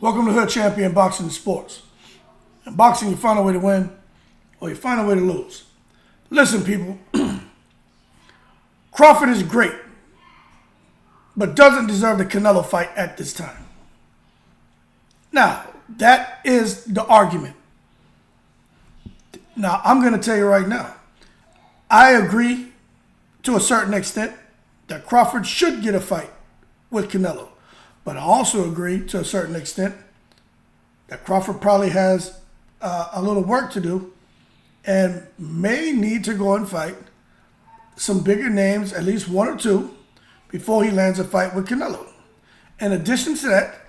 Welcome to Hood Champion Boxing and Sports. In boxing, you find a way to win or you find a way to lose. Listen, people, Crawford is great, but doesn't deserve the Canelo fight at this time. Now, that is the argument. Now, I'm going to tell you right now, I agree to a certain extent that Crawford should get a fight with Canelo. But I also agree to a certain extent that Crawford probably has a little work to do and may need to go and fight some bigger names, at least one or two, before he lands a fight with Canelo. In addition to that,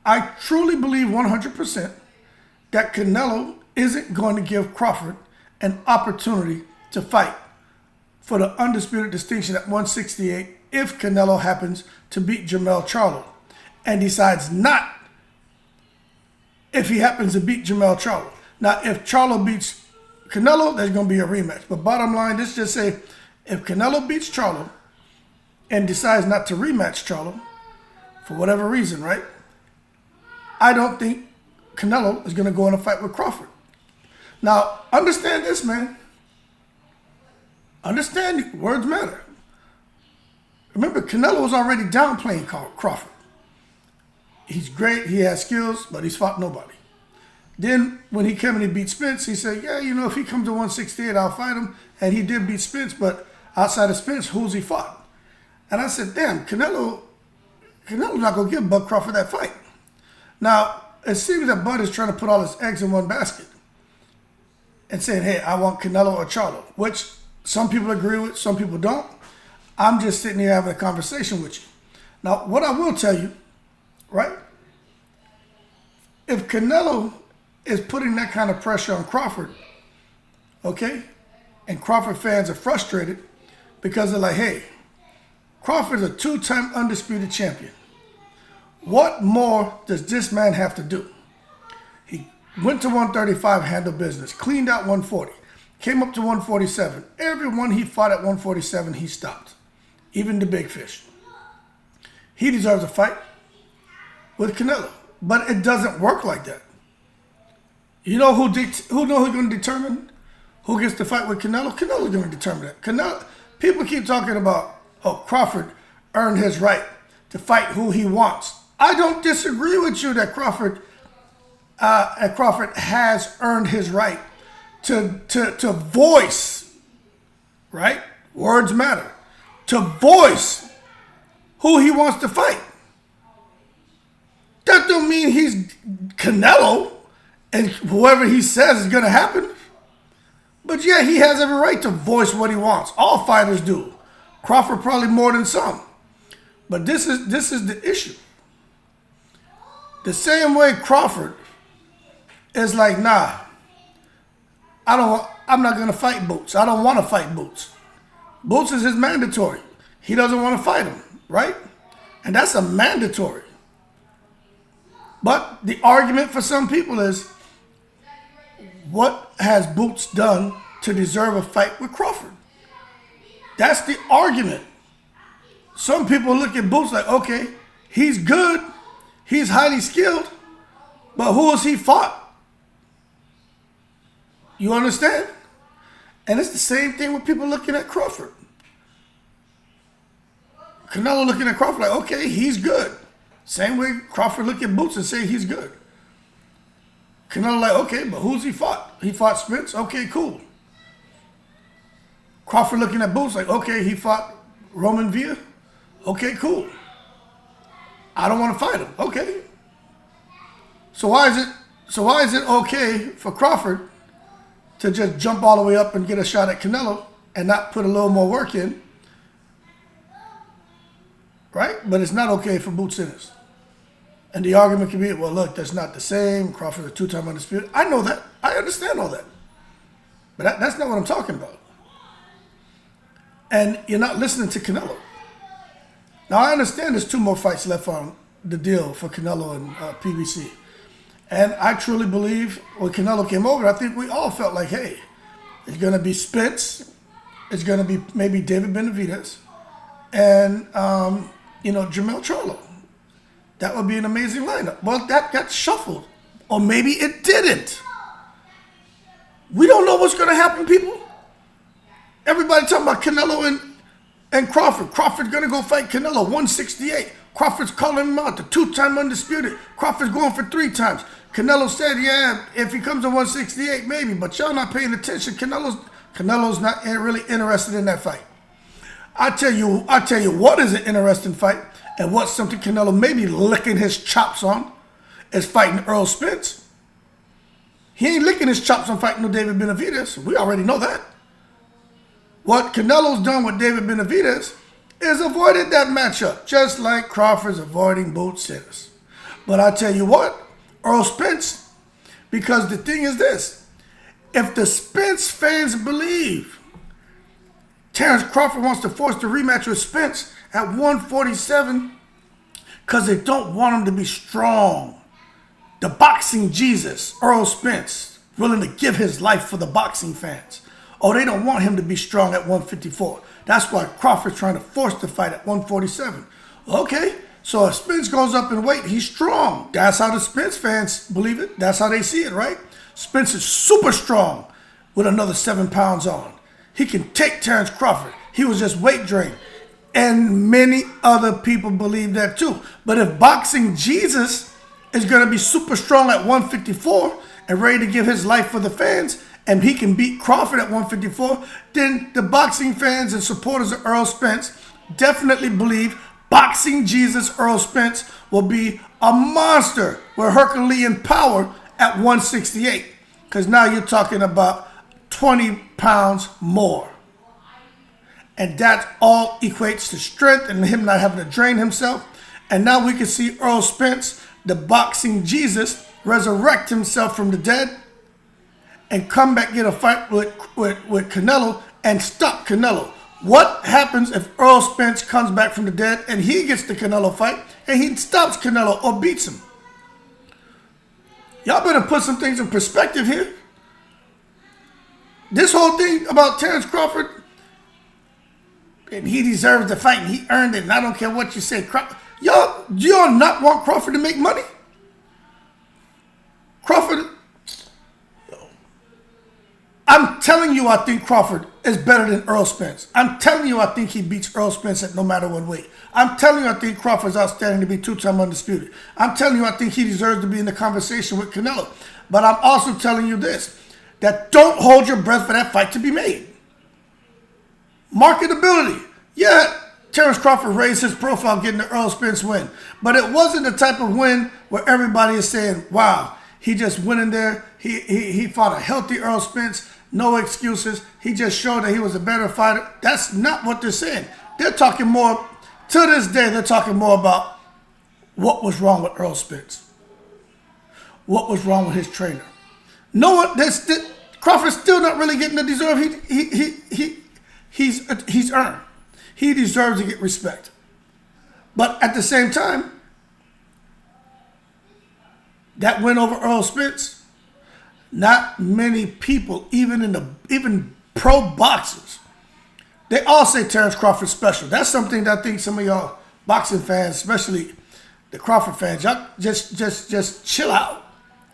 I truly believe 100% that Canelo isn't going to give Crawford an opportunity to fight for the undisputed distinction at 168 if Canelo happens to beat Charlo and decides not if he happens to beat Charlo. Now, if Charlo beats Canelo, there's going to be a rematch. But bottom line, let's just say if Canelo beats Charlo and decides not to rematch Charlo for whatever reason, right? I don't think Canelo is going to go in a fight with Crawford. Now, understand this, man. Understand words matter. Remember, Canelo was already downplaying Crawford. He's great, he has skills, but he's fought nobody. Then when he came and he beat Spence, he said, yeah, you know, if he comes to 168, I'll fight him. And he did beat Spence, but outside of Spence, who's he fought? And I said, damn, Canelo's not going to give Bud Crawford that fight. Now, it seems that Bud is trying to put all his eggs in one basket and saying, hey, I want Canelo or Charlo, which some people agree with, some people don't. I'm just sitting here having a conversation with you. Now, what I will tell you, right? If Canelo is putting that kind of pressure on Crawford, okay, and Crawford fans are frustrated because they're like, hey, Crawford's a two-time undisputed champion. What more does this man have to do? He went to 135, handled business, cleaned out 140, came up to 147. Everyone he fought at 147, he stopped. Even the big fish. He deserves a fight with Canelo. But it doesn't work like that. You know who's going to determine who gets to fight with Canelo? Canelo's going to determine that. Canelo, people keep talking about, oh, Crawford earned his right to fight who he wants. I don't disagree with you that Crawford has earned his right to voice, right? Words matter. To voice who he wants to fight. That don't mean he's Canelo and whoever he says is going to happen. But yeah, he has every right to voice what he wants. All fighters do. Crawford probably more than some. But this is the issue. The same way Crawford is like, nah, I'm not going to fight Boots. I don't want to fight Boots. Boots is his mandatory. He doesn't want to fight him, right? And that's a mandatory. But the argument for some people is, what has Boots done to deserve a fight with Crawford? That's the argument. Some people look at Boots like, okay, he's good, he's highly skilled, but who has he fought? You understand? And it's the same thing with people looking at Crawford. Canelo looking at Crawford like, okay, he's good. Same way Crawford look at Boots and say he's good. Canelo like, okay, but who's he fought? He fought Spence? Okay, cool. Crawford looking at Boots like, okay, he fought Roman Villa? Okay, cool. I don't want to fight him. Okay. So why is it okay for Crawford to just jump all the way up and get a shot at Canelo and not put a little more work in? Right? But it's not okay for Boots Ennis. And the argument can be, well, look, that's not the same. Crawford's a two-time undisputed. I know that. I understand all that. But that's not what I'm talking about. And you're not listening to Canelo. Now, I understand there's two more fights left on the deal for Canelo and PBC. And I truly believe when Canelo came over, I think we all felt like, hey, it's going to be Spence. It's going to be maybe David Benavidez. And, Charlo. That would be an amazing lineup. Well, that got shuffled. Or maybe it didn't. We don't know what's going to happen, people. Everybody talking about Canelo and Crawford. Crawford's going to go fight Canelo, 168. Crawford's calling him out, the 2-time undisputed. Crawford's going for 3 times. Canelo said, yeah, if he comes to 168, maybe. But y'all not paying attention. Canelo's not really interested in that fight. I tell you what is an interesting fight, and what's something Canelo may be licking his chops on, is fighting Errol Spence. He ain't licking his chops on fighting no David Benavidez. We already know that. What Canelo's done with David Benavidez is avoided that matchup, just like Crawford's avoiding both sitters. But I tell you what, Errol Spence, because the thing is this, if the Spence fans believe Terence Crawford wants to force the rematch with Spence at 147 because they don't want him to be strong, the boxing Jesus, Errol Spence, willing to give his life for the boxing fans. Oh, they don't want him to be strong at 154. That's why Crawford's trying to force the fight at 147. Okay, so if Spence goes up in weight, he's strong. That's how the Spence fans believe it. That's how they see it, right? Spence is super strong with another 7 pounds on. He can take Terence Crawford. He was just weight drained. And many other people believe that too. But if boxing Jesus is going to be super strong at 154 and ready to give his life for the fans, and he can beat Crawford at 154, then the boxing fans and supporters of Errol Spence definitely believe boxing Jesus Errol Spence will be a monster with Herculean power at 168. Because now you're talking about 20 pounds more. And that all equates to strength and him not having to drain himself. And now we can see Errol Spence, the boxing Jesus, resurrect himself from the dead and come back, get a fight with Canelo and stop Canelo. What happens if Errol Spence comes back from the dead and he gets the Canelo fight and he stops Canelo or beats him? Y'all better put some things in perspective here. This whole thing about Terence Crawford, and he deserves the fight and he earned it, and I don't care what you say. Y'all not want Crawford to make money? Crawford, I'm telling you, I think Crawford is better than Errol Spence. I'm telling you, I think he beats Errol Spence at no matter what weight. I'm telling you, I think Crawford's outstanding to be 2-time undisputed. I'm telling you, I think he deserves to be in the conversation with Canelo. But I'm also telling you this, that don't hold your breath for that fight to be made. Marketability. Yeah, Terence Crawford raised his profile getting the Errol Spence win. But it wasn't the type of win where everybody is saying, wow, he just went in there. He fought a healthy Errol Spence. No excuses. He just showed that he was a better fighter. That's not what they're saying. They're talking more, to this day, they're talking more about what was wrong with Errol Spence. What was wrong with his trainer. No one, Crawford's still not really getting the deserve he's earned. He deserves to get respect. But at the same time, that win over Errol Spence, not many people, even pro boxers, they all say Terence Crawford's special. That's something that I think some of y'all boxing fans, especially the Crawford fans, y'all just chill out,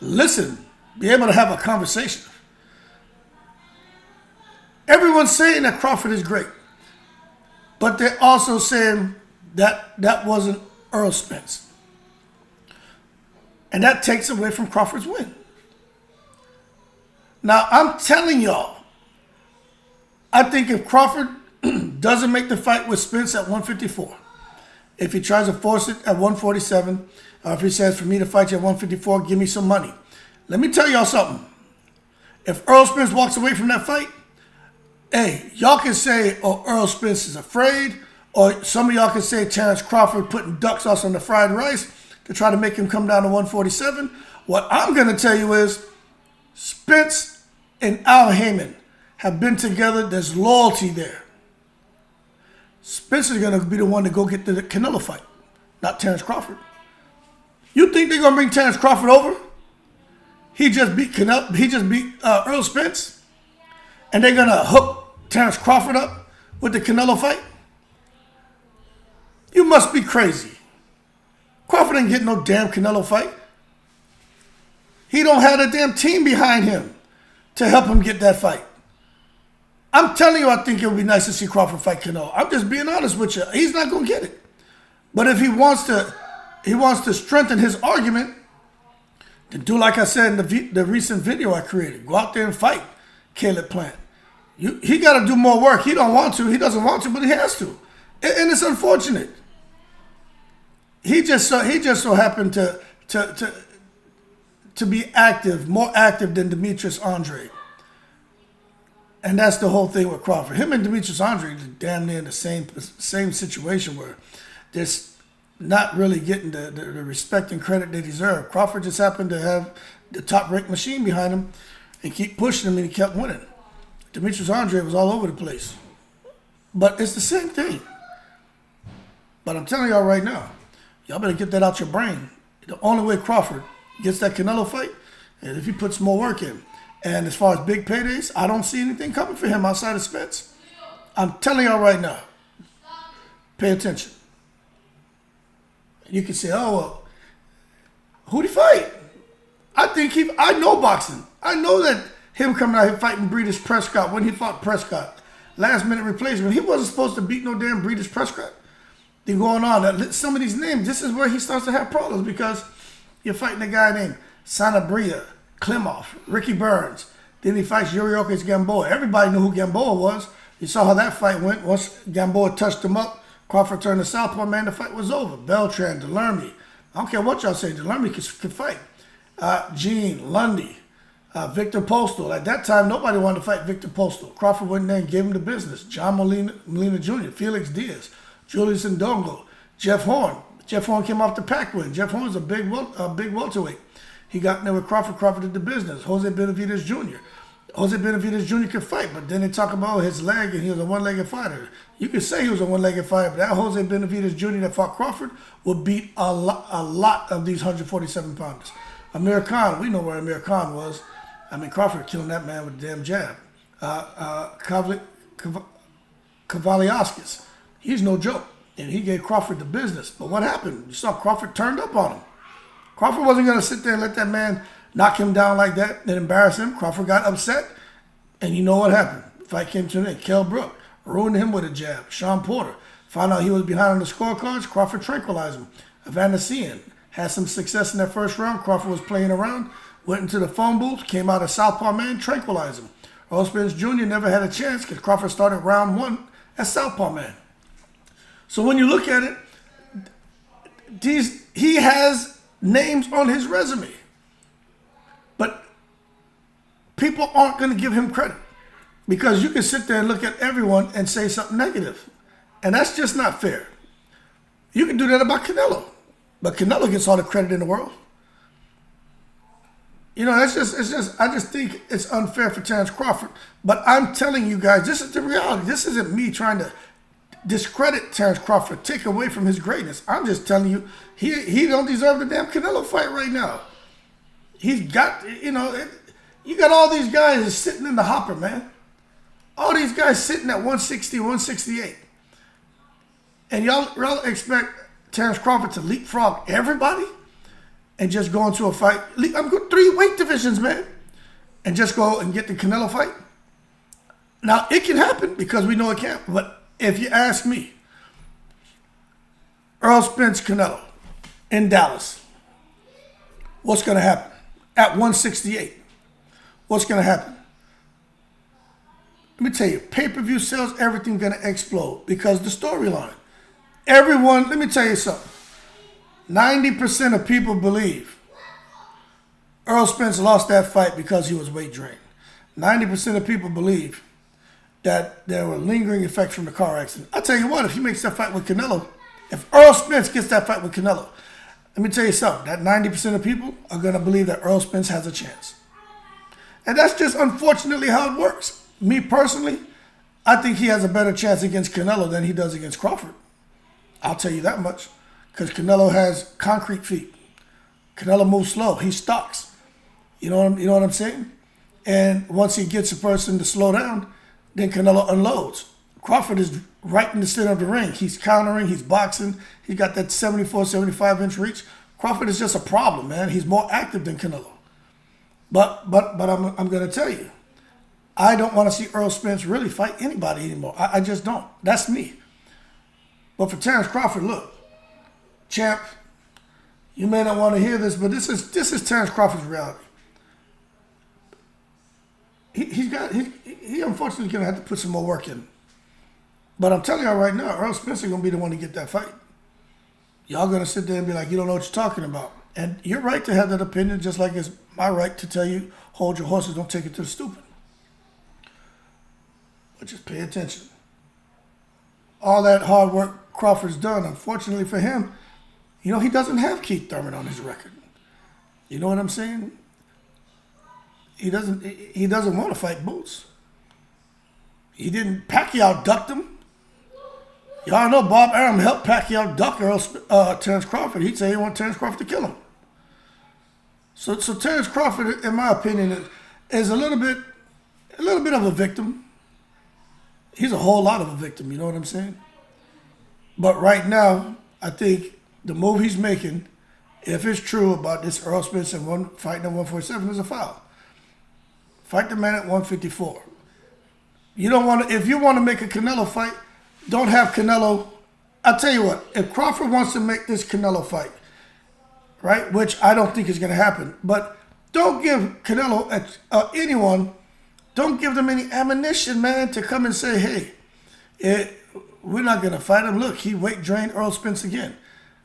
listen, be able to have a conversation. Everyone's saying that Crawford is great, but they're also saying that that wasn't Errol Spence. And that takes away from Crawford's win. Now, I'm telling y'all, I think if Crawford doesn't make the fight with Spence at 154, if he tries to force it at 147, or if he says, for me to fight you at 154, give me some money. Let me tell y'all something. If Errol Spence walks away from that fight, hey, y'all can say, oh, Errol Spence is afraid, or some of y'all can say Terence Crawford putting duck sauce on the fried rice to try to make him come down to 147. What I'm going to tell you is Spence and Al Heyman have been together. There's loyalty there. Spence is going to be the one to go get the Canelo fight, not Terence Crawford. You think they're going to bring Terence Crawford over? He just beat Errol Spence, and they're going to hook Terence Crawford up with the Canelo fight? You must be crazy. Crawford Crawford ain't getting no damn Canelo fight. He don't have a damn team behind him to help him get that fight. I'm telling you, I think it would be nice to see Crawford fight Canelo. I'm just being honest with you. He's not going to get it. But if he wants to strengthen his argument, then do like I said in the recent video I created. Go out there and fight Caleb Plant. He got to do more work. He don't want to. He doesn't want to, but he has to. And it's unfortunate. He just so happened to be active, more active than Demetrius Andre. And that's the whole thing with Crawford. Him and Demetrius Andre are damn near in the same situation where they're not really getting the respect and credit they deserve. Crawford just happened to have the top-ranked machine behind him and keep pushing him, and he kept winning. Demetrius Andre was all over the place. But it's the same thing. But I'm telling y'all right now, y'all better get that out your brain. The only way Crawford gets that Canelo fight is if he puts more work in. And as far as big paydays, I don't see anything coming for him outside of Spence. I'm telling y'all right now, pay attention. You can say, oh, well, who'd he fight? I know boxing. I know that him coming out here fighting Breeders Prescott when he fought Prescott, last minute replacement. He wasn't supposed to beat no damn Breeders Prescott. Then going on, some of these names, this is where he starts to have problems because you're fighting a guy named Sanabria, Klimov, Ricky Burns. Then he fights Yuriorkis Gamboa. Everybody knew who Gamboa was. You saw how that fight went. Once Gamboa touched him up, Crawford turned to southpaw, man, the fight was over. Beltran, Delerme. I don't care what y'all say. Delerme could fight. Gene, Lundy, Victor Postal. At that time, nobody wanted to fight Victor Postal. Crawford went in there and gave him the business. John Molina Jr., Felix Diaz, Julius Ndongo, Jeff Horn. Jeff Horn came off the Pac win. Jeff Horn's a big welterweight. He got in there with Crawford. Crawford did the business. Jose Benavidez Jr. Jose Benavidez Jr. could fight, but then they talk about his leg and he was a one-legged fighter. You could say he was a one-legged fighter, but that Jose Benavidez Jr. that fought Crawford would beat a lot of these 147-pounders. Amir Khan, we know where Amir Khan was. I mean, Crawford killing that man with a damn jab. Kavaliauskas, he's no joke, and he gave Crawford the business. But what happened? You saw Crawford turned up on him. Crawford wasn't going to sit there and let that man knock him down like that and embarrass him. Crawford got upset, and you know what happened. The fight came to an end. Kell Brook ruined him with a jab. Sean Porter found out he was behind on the scorecards. Crawford tranquilized him. Evander Cian had some success in that first round. Crawford was playing around, went into the phone booth, came out a southpaw man, tranquilized him. Errol Spence Jr. never had a chance because Crawford started round one as southpaw man. So when you look at it, he has names on his resume. But people aren't going to give him credit because you can sit there and look at everyone and say something negative. And that's just not fair. You can do that about Canelo, but Canelo gets all the credit in the world. You know, I just think it's unfair for Terence Crawford. But I'm telling you guys, this is the reality. This isn't me trying to discredit Terence Crawford, take away from his greatness. I'm just telling you, he don't deserve the damn Canelo fight right now. He's got, you got all these guys sitting in the hopper, man. All these guys sitting at 160, 168. And y'all expect Terence Crawford to leapfrog everybody and just go into a fight? I'm going 3 weight divisions, man. And just go and get the Canelo fight? Now, it can happen because we know it can't. But if you ask me, Errol Spence Canelo in Dallas, what's going to happen? At 168, what's going to happen? Let me tell you, pay-per-view sales, everything going to explode because the storyline. Everyone, let me tell you something. 90% of people believe Errol Spence lost that fight because he was weight drained. 90% of people believe that there were lingering effects from the car accident. I tell you what, if he makes that fight with Canelo, if Errol Spence gets that fight with Canelo, let me tell you something, that 90% of people are going to believe that Errol Spence has a chance. And that's just unfortunately how it works. Me personally, I think he has a better chance against Canelo than he does against Crawford. I'll tell you that much. Because Canelo has concrete feet. Canelo moves slow. He stalks. You know what I'm saying? And once he gets a person to slow down, then Canelo unloads. Crawford is right in the center of the ring. He's countering. He's boxing. He's got that 74, 75-inch reach. Crawford is just a problem, man. He's more active than Canelo. But I'm going to tell you, I don't want to see Errol Spence really fight anybody anymore. I just don't. That's me. But for Terence Crawford, look, champ, you may not want to hear this, but this is Terence Crawford's reality. He unfortunately is going to have to put some more work in. But I'm telling y'all right now, Errol Spence is going to be the one to get that fight. Y'all going to sit there and be like, you don't know what you're talking about. And you're right to have that opinion, just like it's my right to tell you, hold your horses, don't take it to the stupid. But just pay attention. All that hard work Crawford's done, unfortunately for him, he doesn't have Keith Thurman on his record. You know what I'm saying? He doesn't want to fight Boots. Pacquiao ducked him. Y'all know Bob Arum helped Pacquiao duck Terence Crawford. He'd say he wanted Terence Crawford to kill him. So Terence Crawford, in my opinion, is a little bit of a victim. He's a whole lot of a victim, you know what I'm saying? But right now, I think the move he's making, if it's true about this Errol Spence and fighting at 147, is a foul. Fight the man at 154. If you want to make a Canelo fight, don't have Canelo. I'll tell you what, if Crawford wants to make this Canelo fight, right, which I don't think is going to happen, but don't give Canelo, anyone, don't give them any ammunition, man, to come and say, hey, we're not going to fight him. Look, he weight drained Errol Spence again.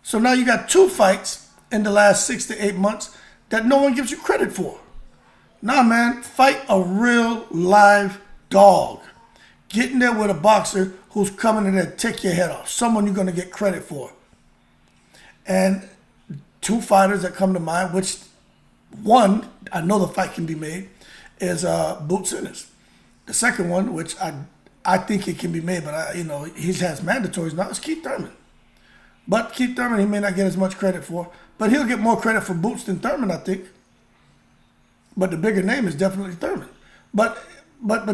So now you got 2 fights in the last 6 to 8 months that no one gives you credit for. Nah, man, fight a real live dog. Get in there with a boxer who's coming in there to take your head off. Someone you're going to get credit for. And 2 fighters that come to mind, which one, I know the fight can be made, is Boots Ennis. The second one, which I think it can be made, but he has mandatories now, is Keith Thurman. But Keith Thurman, he may not get as much credit for, but he'll get more credit for Boots than Thurman, I think. But the bigger name is definitely Thurman. But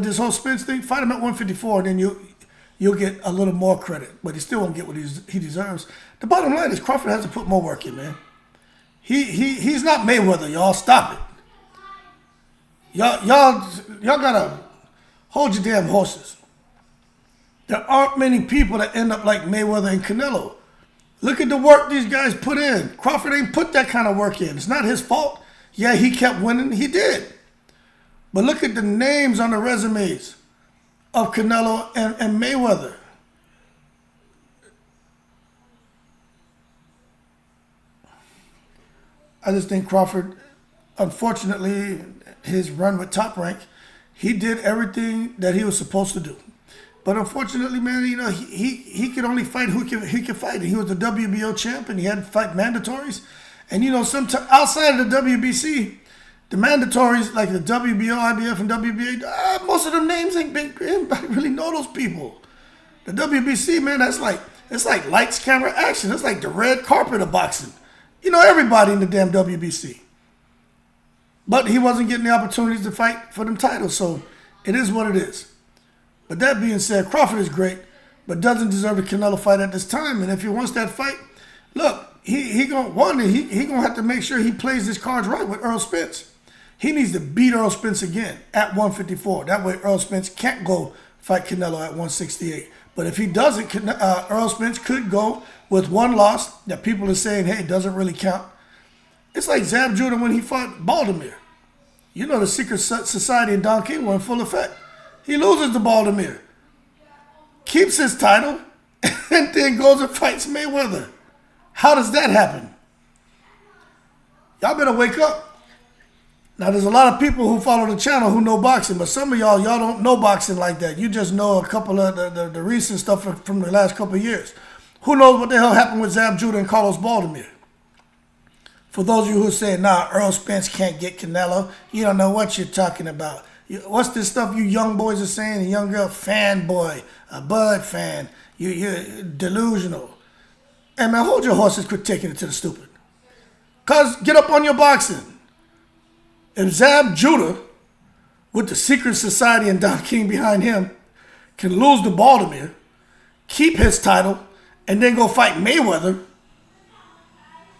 this whole Spence thing, fight him at 154, and then you'll get a little more credit. But he still won't get what he deserves. The bottom line is Crawford has to put more work in, man. He's not Mayweather, y'all. Stop it. Y'all gotta hold your damn horses. There aren't many people that end up like Mayweather and Canelo. Look at the work these guys put in. Crawford ain't put that kind of work in. It's not his fault. Yeah, he kept winning. He did. But look at the names on the resumes of Canelo and Mayweather. I just think Crawford, unfortunately, his run with Top Rank, he did everything that he was supposed to do. But unfortunately, man, he could only fight who he could fight. He was the WBO champ, and he had to fight mandatories. And sometimes outside of the WBC, the mandatories like the WBO, IBF, and WBA, most of them names ain't big. Anybody really know those people? The WBC, man, it's like lights, camera, action. It's like the red carpet of boxing. Everybody in the damn WBC. But he wasn't getting the opportunities to fight for them titles, so it is what it is. But that being said, Crawford is great, but doesn't deserve a Canelo fight at this time. And if he wants that fight, look, he gonna have to make sure he plays his cards right with Errol Spence. He needs to beat Errol Spence again at 154. That way Errol Spence can't go fight Canelo at 168. But if he doesn't, Errol Spence could go with one loss that people are saying, hey, doesn't really count. It's like Zab Judah when he fought Baldomir. The secret society in Don King were in full effect. He loses to Baldomir, keeps his title, and then goes and fights Mayweather. How does that happen? Y'all better wake up. Now, there's a lot of people who follow the channel who know boxing, but some of y'all don't know boxing like that. You just know a couple of the recent stuff from the last couple of years. Who knows what the hell happened with Zab Judah and Carlos Baldomir? For those of you who say, nah, Errol Spence can't get Canelo, you don't know what you're talking about. What's this stuff you young boys are saying? A young girl, fanboy, a Bud fan, you're delusional. Hey, man, hold your horses, quit taking it to the stupid. Cuz, get up on your boxing. If Zab Judah, with the secret society and Don King behind him, can lose to Baldomir, keep his title, and then go fight Mayweather,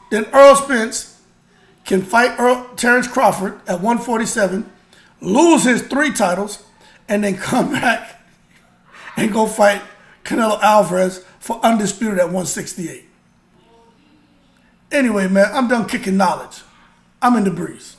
then Errol Spence can fight Terence Crawford at 147, lose his 3 titles, and then come back and go fight Canelo Alvarez for undisputed at 168. Anyway, man, I'm done kicking knowledge. I'm in the breeze.